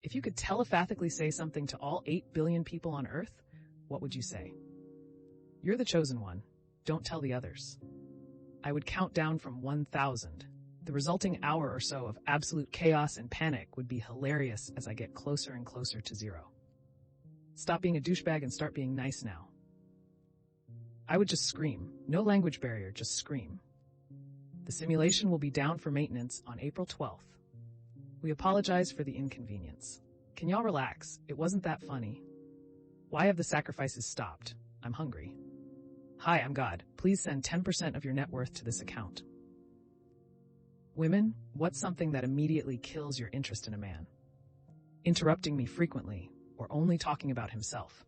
If you could telepathically say something to all 8 billion people on Earth, what would you say? You're the chosen one. Don't tell the others. I would count down from 1,000. The resulting hour or so of absolute chaos and panic would be hilarious as I get closer and closer to 0. Stop being a douchebag and start being nice now. I would just scream. No language barrier, just scream. The simulation will be down for maintenance on April 12th. We apologize for the inconvenience. Can y'all relax? It wasn't that funny. Why have the sacrifices stopped? I'm hungry. Hi, I'm God. Please send 10% of your net worth to this account. Women, what's something that immediately kills your interest in a man? Interrupting me frequently, or only talking about himself.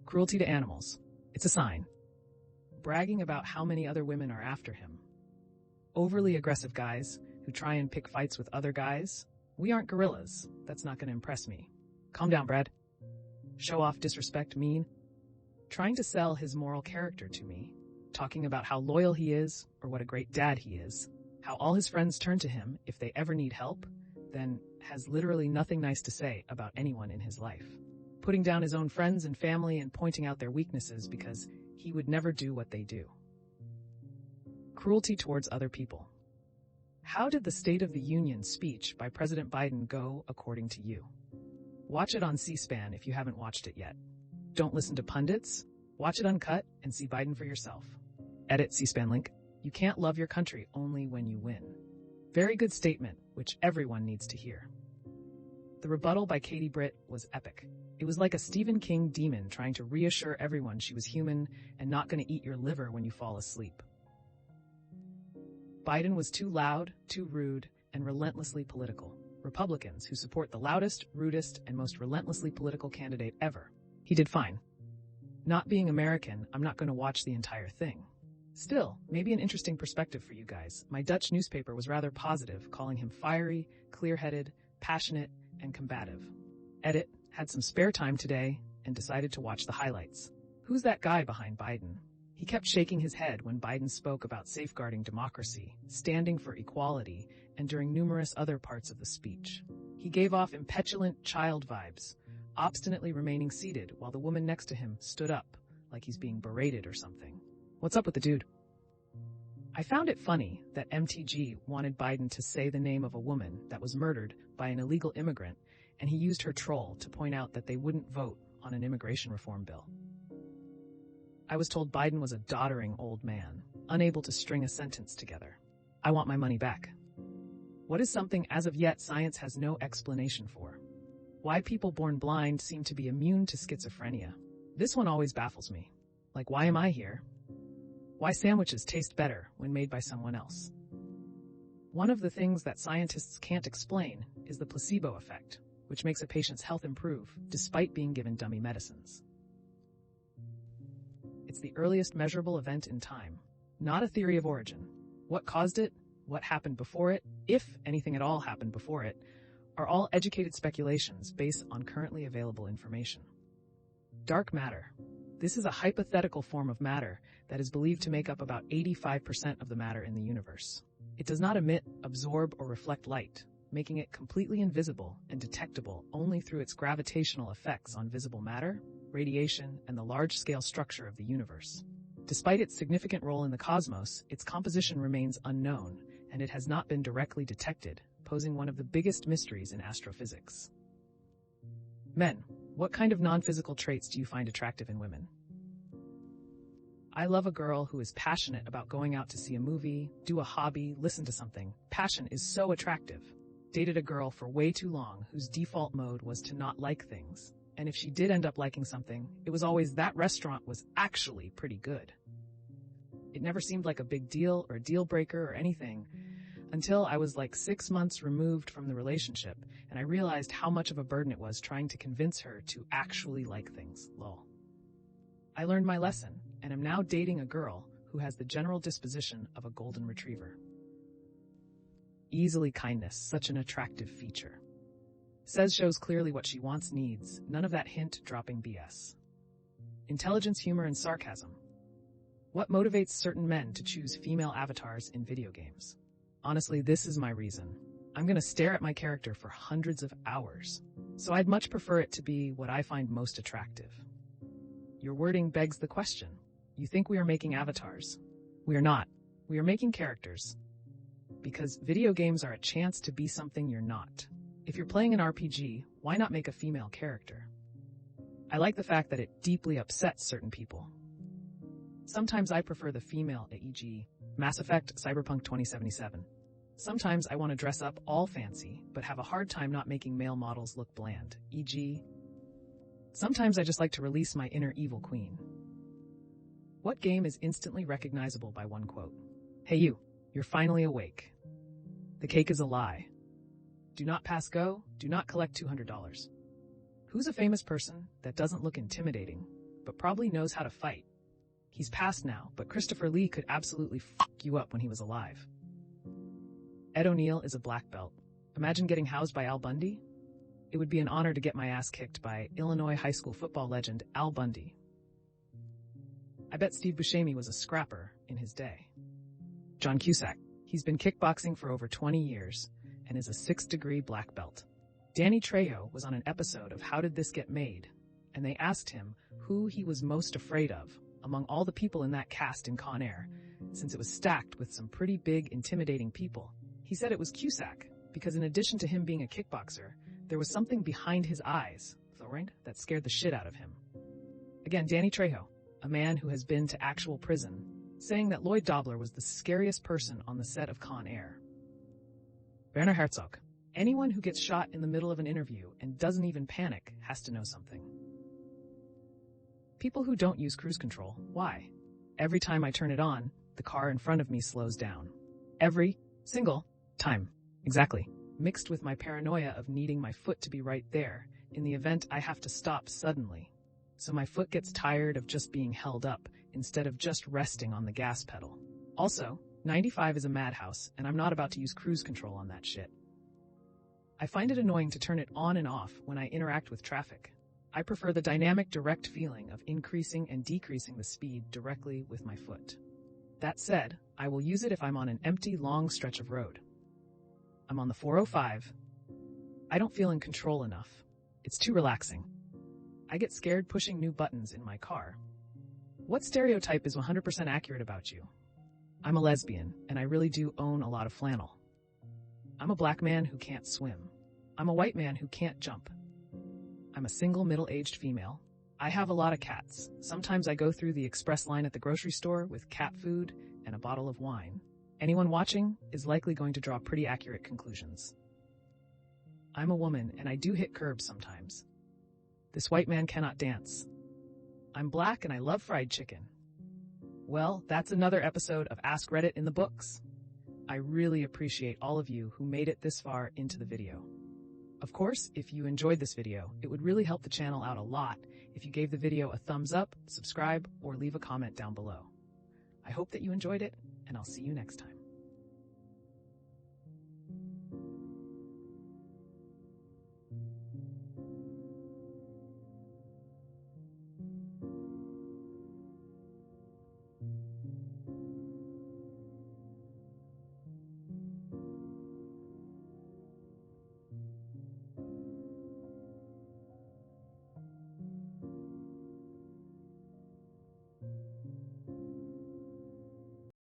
Cruelty to animals. It's a sign. Bragging about how many other women are after him. Overly aggressive guys who try and pick fights with other guys. We aren't gorillas. That's not going to impress me. Calm down, Brad. Show off, disrespect, mean. Trying to sell his moral character to me. Talking about how loyal he is or what a great dad he is. How all his friends turn to him if they ever need help, then has literally nothing nice to say about anyone in his life. Putting down his own friends and family and pointing out their weaknesses because he would never do what they do. Cruelty towards other people. How did the State of the Union speech by President Biden go according to you? Watch it on C-SPAN if you haven't watched it yet. Don't listen to pundits. Watch it uncut and see Biden for yourself. Edit C-SPAN link. You can't love your country only when you win. Very good statement, which everyone needs to hear. The rebuttal by Katie Britt was epic. It was like a Stephen King demon trying to reassure everyone she was human and not going to eat your liver when you fall asleep. Biden was too loud, too rude, and relentlessly political. Republicans who support the loudest, rudest, and most relentlessly political candidate ever. He did fine. Not being American, I'm not going to watch the entire thing. Still, maybe an interesting perspective for you guys. My Dutch newspaper was rather positive, calling him fiery, clear-headed, passionate, and combative. Edit, had some spare time today and decided to watch the highlights. Who's that guy behind Biden? He kept shaking his head when Biden spoke about safeguarding democracy, standing for equality, and during numerous other parts of the speech. He gave off impetulant child vibes, obstinately remaining seated while the woman next to him stood up, like he's being berated or something. What's up with the dude? I found it funny that MTG wanted Biden to say the name of a woman that was murdered by an illegal immigrant, and he used her troll to point out that they wouldn't vote on an immigration reform bill. I was told Biden was a doddering old man, unable to string a sentence together. I want my money back. What is something as of yet science has no explanation for? Why people born blind seem to be immune to schizophrenia. This one always baffles me. Like, why am I here? Why sandwiches taste better when made by someone else? One of the things that scientists can't explain is the placebo effect, which makes a patient's health improve despite being given dummy medicines. It's the earliest measurable event in time, not a theory of origin. What caused it, what happened before it, if anything at all happened before it, are all educated speculations based on currently available information. Dark matter. This is a hypothetical form of matter that is believed to make up about 85% of the matter in the universe. It does not emit, absorb, or reflect light, making it completely invisible and detectable only through its gravitational effects on visible matter, radiation, and the large-scale structure of the universe. Despite its significant role in the cosmos, its composition remains unknown, and it has not been directly detected, posing one of the biggest mysteries in astrophysics. Men, what kind of non-physical traits do you find attractive in women? I love a girl who is passionate about going out to see a movie, do a hobby, listen to something. Passion is so attractive. Dated a girl for way too long whose default mode was to not like things. And if she did end up liking something, it was always that restaurant was actually pretty good. It never seemed like a big deal or a deal breaker or anything until I was like 6 months removed from the relationship and I realized how much of a burden it was trying to convince her to actually like things. Lol. I learned my lesson and am now dating a girl who has the general disposition of a golden retriever. Easily kindness, such an attractive feature. Says shows clearly what she wants, needs, none of that hint-dropping BS. Intelligence, humor, and sarcasm. What motivates certain men to choose female avatars in video games? Honestly, this is my reason. I'm going to stare at my character for hundreds of hours. So I'd much prefer it to be what I find most attractive. Your wording begs the question. You think we are making avatars? We are not. We are making characters. Because video games are a chance to be something you're not. If you're playing an RPG, why not make a female character? I like the fact that it deeply upsets certain people. Sometimes I prefer the female, e.g., Mass Effect, Cyberpunk 2077. Sometimes I want to dress up all fancy, but have a hard time not making male models look bland, e.g., sometimes I just like to release my inner evil queen. What game is instantly recognizable by one quote? Hey you, you're finally awake. The cake is a lie. Do not pass go, do not collect $200. Who's a famous person that doesn't look intimidating, but probably knows how to fight? He's passed now, but Christopher Lee could absolutely fuck you up when he was alive. Ed O'Neill is a black belt. Imagine getting housed by Al Bundy? It would be an honor to get my ass kicked by Illinois high school football legend Al Bundy. I bet Steve Buscemi was a scrapper in his day. John Cusack. He's been kickboxing for over 20 years and is a 6th-degree black belt. Danny Trejo was on an episode of How Did This Get Made, and they asked him who he was most afraid of among all the people in that cast in Con Air, since it was stacked with some pretty big, intimidating people. He said it was Cusack, because in addition to him being a kickboxer, there was something behind his eyes, Thorin, that scared the shit out of him. Again, Danny Trejo, a man who has been to actual prison, saying that Lloyd Dobler was the scariest person on the set of Con Air. Werner Herzog. Anyone who gets shot in the middle of an interview and doesn't even panic has to know something. People who don't use cruise control. Why? Every time I turn it on, the car in front of me slows down. Every single time. Exactly. Mixed with my paranoia of needing my foot to be right there in the event I have to stop suddenly. So my foot gets tired of just being held up instead of just resting on the gas pedal. Also, 95 is a madhouse, and I'm not about to use cruise control on that shit. I find it annoying to turn it on and off when I interact with traffic. I prefer the dynamic, direct feeling of increasing and decreasing the speed directly with my foot. That said, I will use it if I'm on an empty, long stretch of road. I'm on the 405. I don't feel in control enough. It's too relaxing. I get scared pushing new buttons in my car. What stereotype is 100% accurate about you? I'm a lesbian, and I really do own a lot of flannel. I'm a black man who can't swim. I'm a white man who can't jump. I'm a single middle-aged female. I have a lot of cats. Sometimes I go through the express line at the grocery store with cat food and a bottle of wine. Anyone watching is likely going to draw pretty accurate conclusions. I'm a woman, and I do hit curbs sometimes. This white man cannot dance. I'm black, and I love fried chicken. Well, that's another episode of Ask Reddit in the books. I really appreciate all of you who made it this far into the video. Of course, if you enjoyed this video, it would really help the channel out a lot if you gave the video a thumbs up, subscribe, or leave a comment down below. I hope that you enjoyed it, and I'll see you next time.